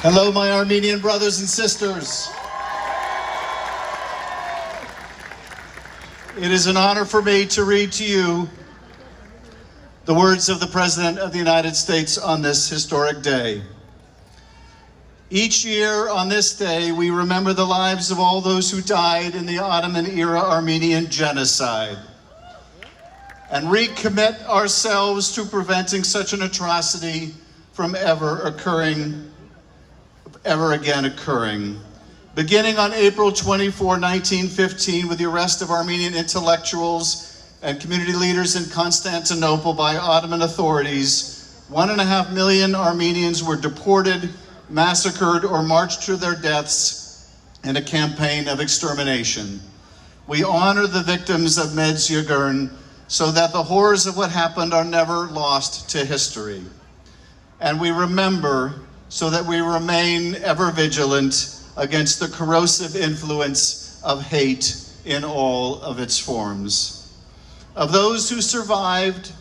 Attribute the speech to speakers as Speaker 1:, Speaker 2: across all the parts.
Speaker 1: Hello, my Armenian brothers and sisters. It is an honor for me to read to you the words of the President of the United States on this historic day. Each year on this day, we remember the lives of all those who died in the Ottoman-era Armenian Genocide and recommit ourselves to preventing such an atrocity from ever again occurring. Beginning on April 24, 1915, with the arrest of Armenian intellectuals and community leaders in Constantinople by Ottoman authorities, 1.5 million Armenians were deported, massacred, or marched to their deaths in a campaign of extermination. We honor the victims of Medjugorje so that the horrors of what happened are never lost to history. And we remember so that we remain ever vigilant against the corrosive influence of hate in all of its forms. Of those who survived,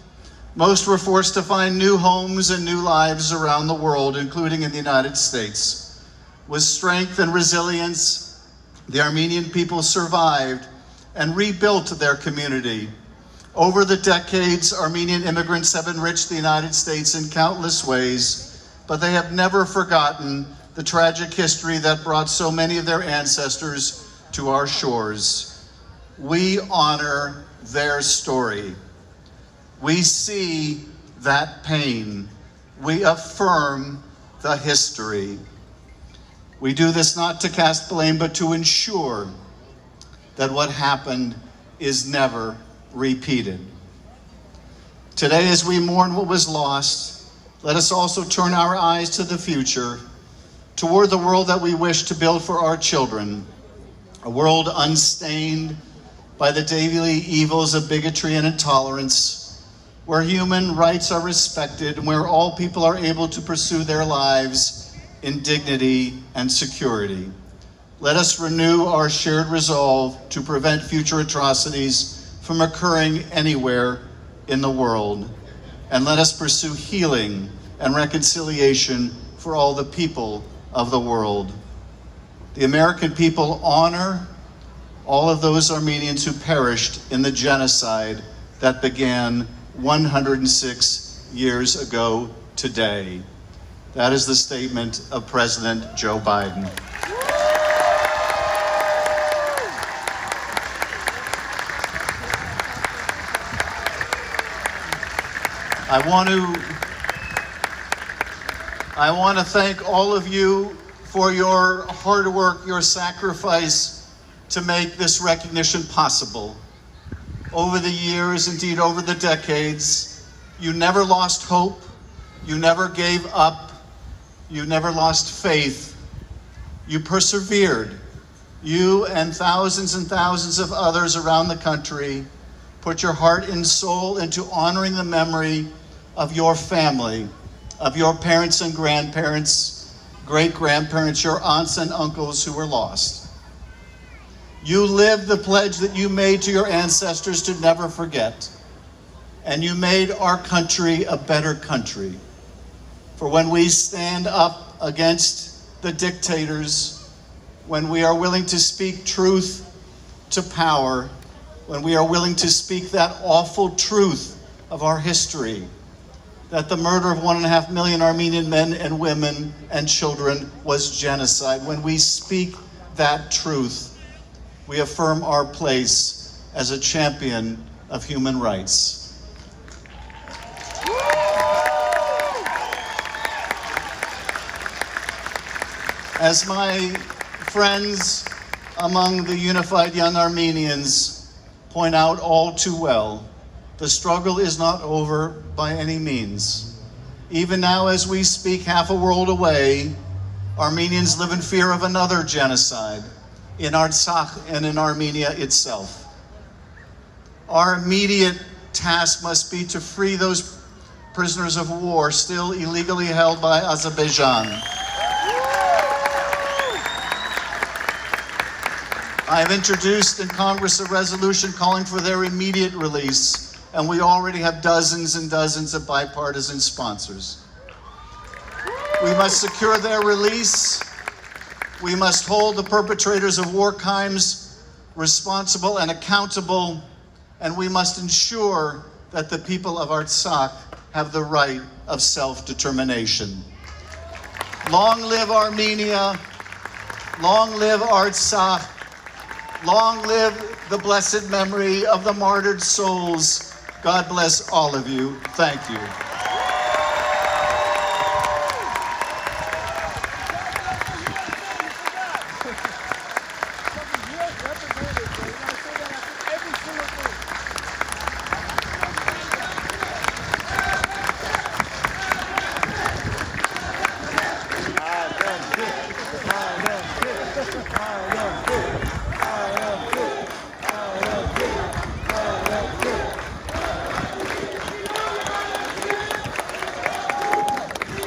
Speaker 1: most were forced to find new homes and new lives around the world, including in the United States. With strength and resilience, the Armenian people survived and rebuilt their community. Over the decades, Armenian immigrants have enriched the United States in countless ways, but they have never forgotten the tragic history that brought so many of their ancestors to our shores. We honor their story. We see that pain. We affirm the history. We do this not to cast blame, but to ensure that what happened is never repeated. Today, as we mourn what was lost, let us also turn our eyes to the future, toward the world that we wish to build for our children, a world unstained by the daily evils of bigotry and intolerance, where human rights are respected and where all people are able to pursue their lives in dignity and security. Let us renew our shared resolve to prevent future atrocities from occurring anywhere in the world. And let us pursue healing and reconciliation for all the people of the world. The American people honor all of those Armenians who perished in the genocide that began 106 years ago today. That is the statement of President Joe Biden. I want to thank all of you for your hard work, your sacrifice to make this recognition possible. Over the years, indeed over the decades, you never lost hope, you never gave up, you never lost faith. You persevered. You and thousands of others around the country put your heart and soul into honoring the memory of your family, of your parents and grandparents, great-grandparents, your aunts and uncles who were lost. You lived the pledge that you made to your ancestors to never forget, and you made our country a better country. For when we stand up against the dictators, when we are willing to speak truth to power, when we are willing to speak that awful truth of our history, that the murder of 1.5 million Armenian men and women and children was genocide. When we speak that truth, we affirm our place as a champion of human rights. As my friends among the unified young Armenians point out all too well, the struggle is not over by any means. Even now, as we speak, half a world away, Armenians live in fear of another genocide in Artsakh and in Armenia itself. Our immediate task must be to free those prisoners of war still illegally held by Azerbaijan. I have introduced in Congress a resolution calling for their immediate release, and we already have dozens and dozens of bipartisan sponsors. We must secure their release. We must hold the perpetrators of war crimes responsible and accountable, and we must ensure that the people of Artsakh have the right of self-determination. Long live Armenia, long live Artsakh, long live the blessed memory of the martyred souls. God bless all of you. Thank you.
Speaker 2: Ah,